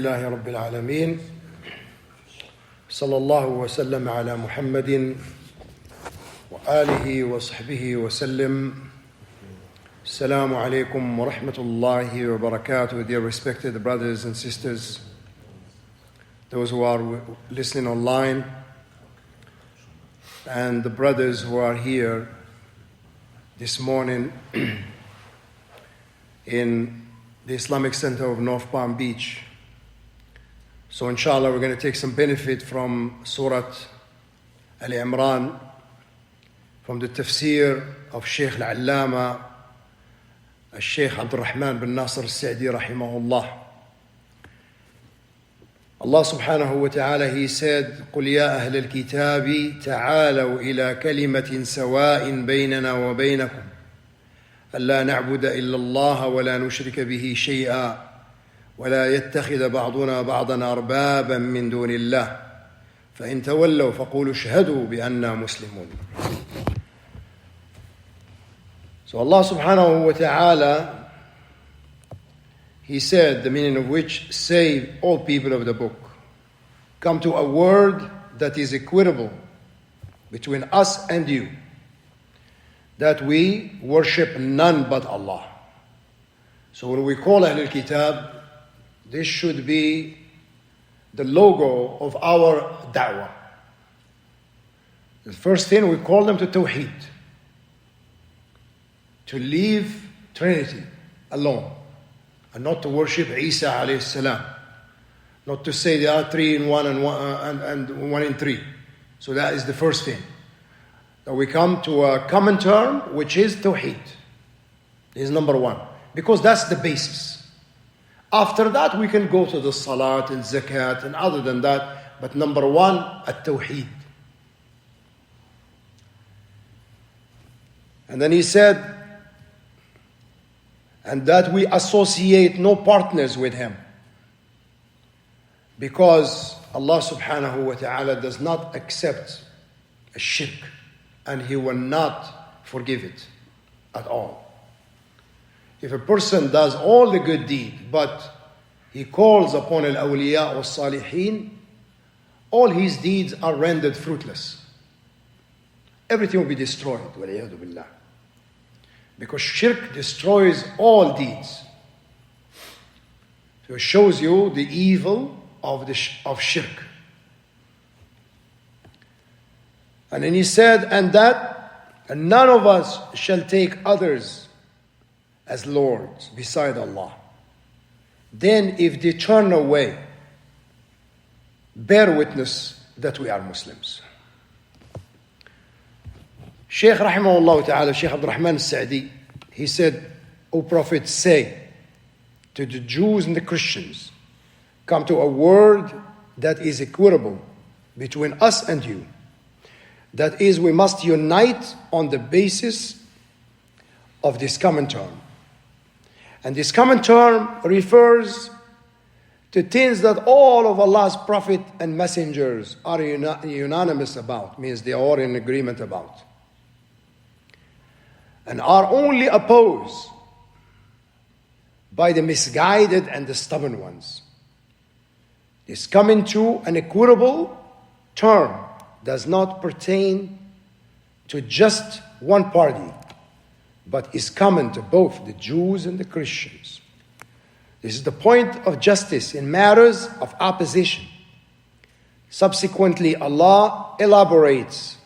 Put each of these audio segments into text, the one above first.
لله رب العالمين صلى الله وسلم على محمد وآله وصحبه وسلم. Assalamu alaikum wa rahmatullahi wa barakatuh. Dear respected brothers and sisters, those who are listening online, and the brothers who are here this morning in the Islamic Center of North Palm Beach. So inshallah we're going to take some benefit from Surah Al-Imran, from the Tafsir of Sheikh Al-Allama Sheikh Abdul Rahman bin Nasr Al-Sa'di rahimahullah. Allah subhanahu wa ta'ala, He said, قُلْ يَا أَهْلَ الْكِتَابِ تَعَالَوْا إِلَى كَلِمَةٍ سَوَاءٍ بَيْنَنَا وَبَيْنَكُمْ أَلَّا نَعْبُدَ إِلَّا اللَّهَ وَلَا نُشْرِكَ بِهِ شَيْئًا وَلَا يَتَّخِذَ بَعْضُنَا بَعْضًا أَرْبَابًا مِّن دُونِ اللَّهِ فَإِن تَوَلَّوْا فَقُولُوا اشْهَدُوا بِأَنَّا مُسْلِمُونَ. So Allah subhanahu wa ta'ala, He said, the meaning of which, say, all people of the book, come to a word that is equitable between us and you, that we worship none but Allah. So when we call Ahlul Kitab, this should be the logo of our da'wah. The first thing, we call them to Tawheed, to leave Trinity alone, and not to worship Isa alayhi salam, not to say they are three in one and one in three. So that is the first thing. That we come to a common term, which is Tawheed. This is number one, because that's the basis. After that, we can go to the Salat and Zakat and other than that, but number one, at-Tawheed. And then He said, and that we associate no partners with Him, because Allah subhanahu wa ta'ala does not accept a shirk, and He will not forgive it at all. If a person does all the good deed, but he calls upon al-awliya or salihin, all his deeds are rendered fruitless. Everything will be destroyed, waliyadu billah. Because shirk destroys all deeds. So it shows you the evil of shirk. And then He said, and none of us shall take others as lords beside Allah. Then if they turn away, bear witness that we are Muslims. Shaykh rahimahullah ta'ala, Shaykh Abdul Rahman Al-Sa'di, he said, O Prophet, say to the Jews and the Christians, come to a word that is equitable between us and you. That is, we must unite on the basis of this common term. And this common term refers to things that all of Allah's prophets and messengers are unanimous about, means they are in agreement about, and are only opposed by the misguided and the stubborn ones. This coming to an equitable term does not pertain to just one party, but is common to both the Jews and the Christians. This is the point of justice in matters of opposition. Subsequently, Allah elaborates.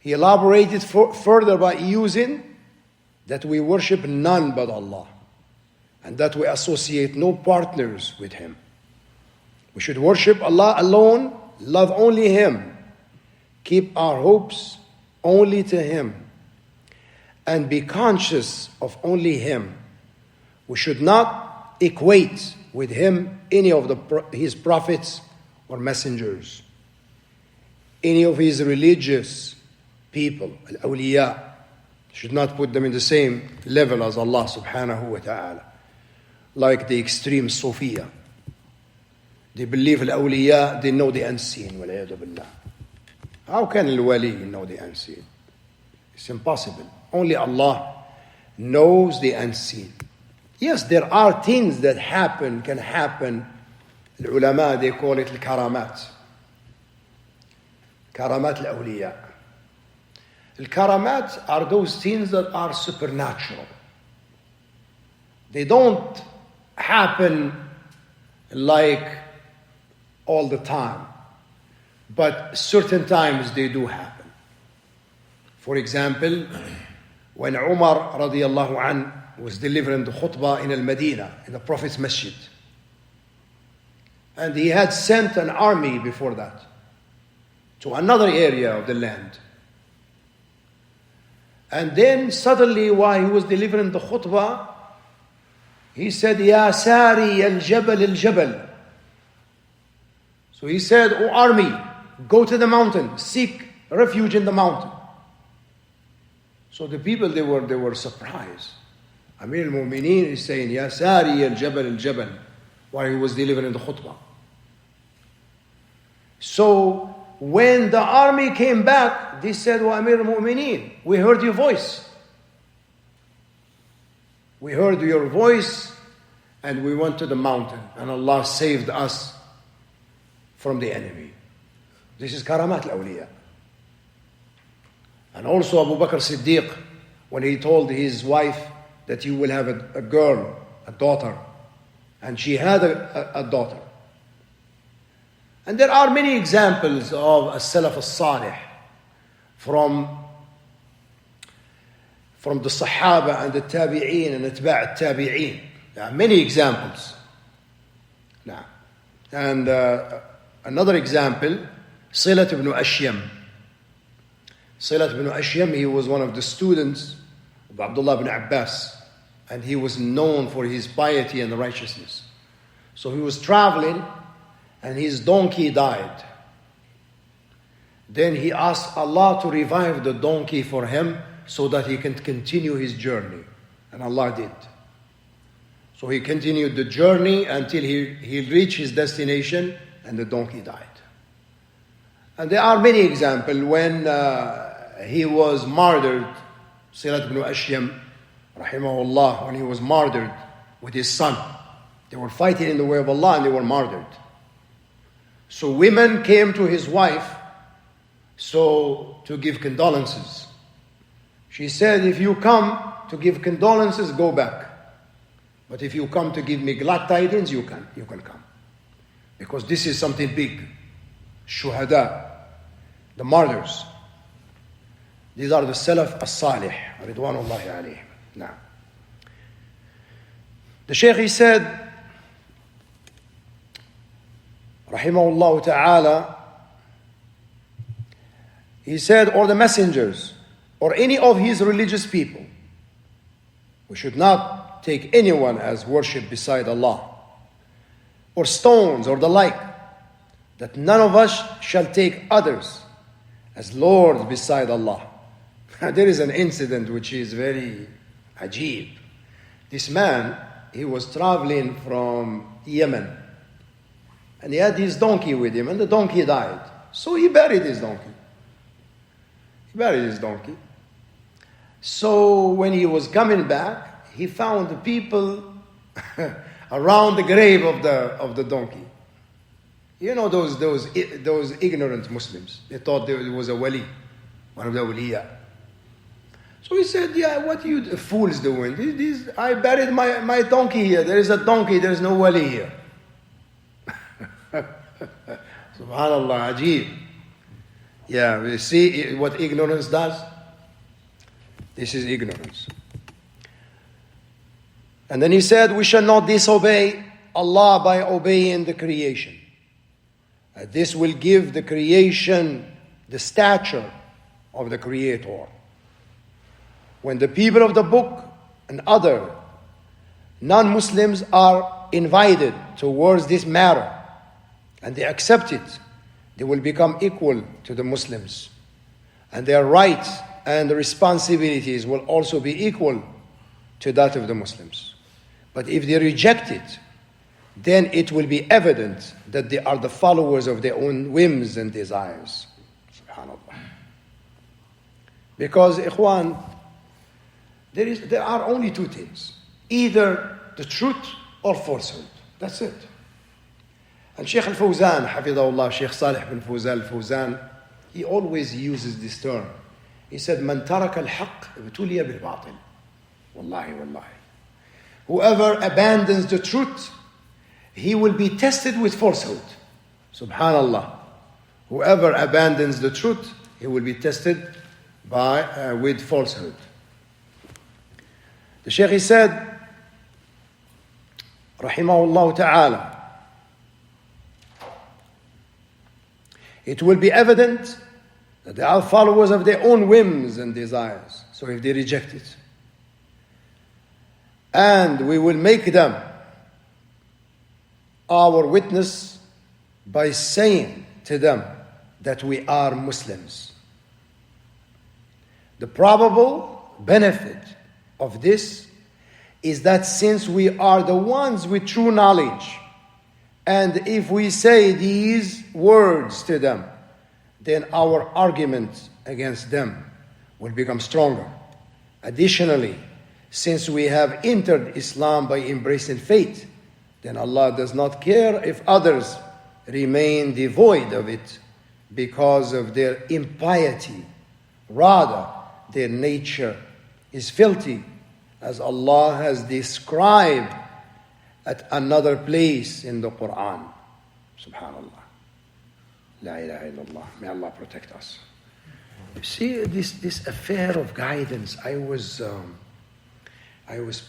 He elaborated further by using that we worship none but Allah, and that we associate no partners with Him. We should worship Allah alone, love only Him, keep our hopes only to Him, and be conscious of only Him. We should not equate with Him any of His prophets or messengers, any of His religious people, al-awliya. Should not put them in the same level as Allah subhanahu wa ta'ala. Like the extreme Sufiya. They believe al-awliya, they know the unseen. Wal'iyadu billah. How can al-wali know the unseen? It's impossible. Only Allah knows the unseen. Yes, there are things that can happen. The ulama, they call it al-karamat. Karamat al-awliya. Al-karamat are those things that are supernatural. They don't happen like all the time, but certain times they do happen. For example, when Umar radiallahu anh was delivering the khutbah in Al-Madinah, in the Prophet's masjid, and he had sent an army before that to another area of the land. And then suddenly, while he was delivering the khutbah, he said, Ya Sari al-Jabal al-Jabal. So he said, O army, go to the mountain, seek refuge in the mountain. So the people, they were surprised. Amir al-Mu'mineen is saying, Ya Sari al-Jabal al-Jabal, while he was delivering the khutbah. So when the army came back, they said, Wa Amir al-Mu'mineen, we heard your voice. We heard your voice and we went to the mountain and Allah saved us from the enemy. This is karamat al-awliya. And also Abu Bakr Siddiq, when he told his wife that you will have a girl, a daughter, and she had a daughter. And there are many examples of as-salaf as-salih from the Sahaba and the Tabi'een and Atba' al-Tabi'een. There are many examples. Now, and another example, Silat ibn Ashyam. Silat ibn Ashyam, he was one of the students of Abdullah ibn Abbas, and he was known for his piety and righteousness. So he was traveling, and his donkey died. Then he asked Allah to revive the donkey for him so that he can continue his journey. And Allah did. So he continued the journey until he reached his destination and the donkey died. And there are many examples when he was martyred, Silat ibn Ashyam, rahimahullah, when he was martyred with his son. They were fighting in the way of Allah and they were martyred. So women came to his wife to give condolences. She said, if you come to give condolences, go back. But if you come to give me glad tidings, you can come. Because this is something big. Shuhada, the martyrs. These are the Salaf as-Salih, Ridwanullahi alayhim. Now, the Shaykh, he said, Rahimahullah ta'ala, he said, or the messengers, or any of his religious people, we should not take anyone as worship beside Allah, or stones or the like, that none of us shall take others as lords beside Allah. There is an incident which is very ajib. This man, he was traveling from Yemen, and he had his donkey with him, and the donkey died. So he buried his donkey. So when he was coming back, he found the people around the grave of the donkey. You know those ignorant Muslims. They thought there was a wali, one of the awliya. So he said, yeah, what are you fools doing? I buried my donkey here. There is a donkey, there is no wali here. Subhanallah, ajib. Yeah, we see what ignorance does? This is ignorance. And then he said, we shall not disobey Allah by obeying the creation. This will give the creation the stature of the Creator. When the people of the book and other non-Muslims are invited towards this matter and they accept it, they will become equal to the Muslims. And their rights and responsibilities will also be equal to that of the Muslims. But if they reject it, then it will be evident that they are the followers of their own whims and desires. Subhanallah. Because, ikhwan, there are only two things. Either the truth or falsehood. That's it. And Sheikh al-Fawzan, Hafidahullah, Sheikh Salih bin Fawzan al-Fawzan, he always uses this term. He said, "Man taraka al-haq ibtuliya bil-batil." Wallahi, wallahi. Whoever abandons the truth, he will be tested with falsehood. Subhanallah. Whoever abandons the truth, he will be tested with falsehood. The Shaykh, he said, Rahimahullah ta'ala, it will be evident that they are followers of their own whims and desires. So if they reject it, and we will make them our witness by saying to them that we are Muslims. The probable benefit of this is that since we are the ones with true knowledge, and if we say these words to them, then our argument against them will become stronger. Additionally, since we have entered Islam by embracing faith, then Allah does not care if others remain devoid of it because of their impiety. Rather, their nature is filthy, as Allah has described at another place in the Quran. Subhanallah. La ilaha illallah. May Allah protect us. You see, this affair of guidance, I was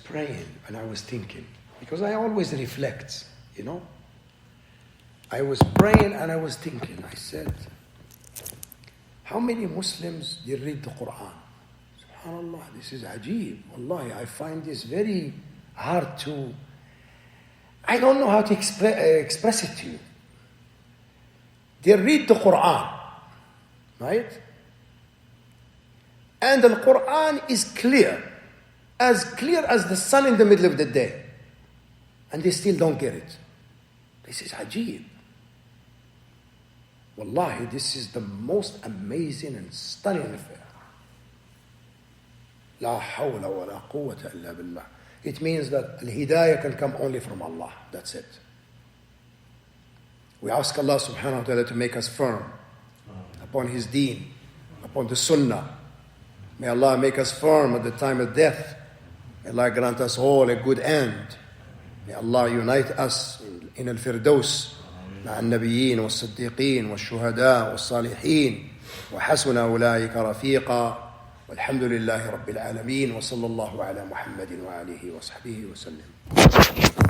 praying and I was thinking, because I always reflect, you know. I was praying and I was thinking, I said, how many Muslims they read the Quran? SubhanAllah, this is ajib. Wallahi, I find this very hard to, I don't know how to express it to you. They read the Quran, right? And the Quran is clear as the sun in the middle of the day. And they still don't get it. This is ajib. Wallahi, this is the most amazing and stunning affair. La hawla wa la quwwata illa billah. It means that al-hidayah can come only from Allah. That's it. We ask Allah subhanahu wa ta'ala to make us firm upon His deen, upon the sunnah. May Allah make us firm at the time of death. May Allah grant us all a good end. May Allah unite us in al-firdaus مع النبيين والصديقين والشهداء والصالحين وحسن أولئك رفيقا والحمد لله رب العالمين وصلى الله على محمد وآله وصحبه وسلم.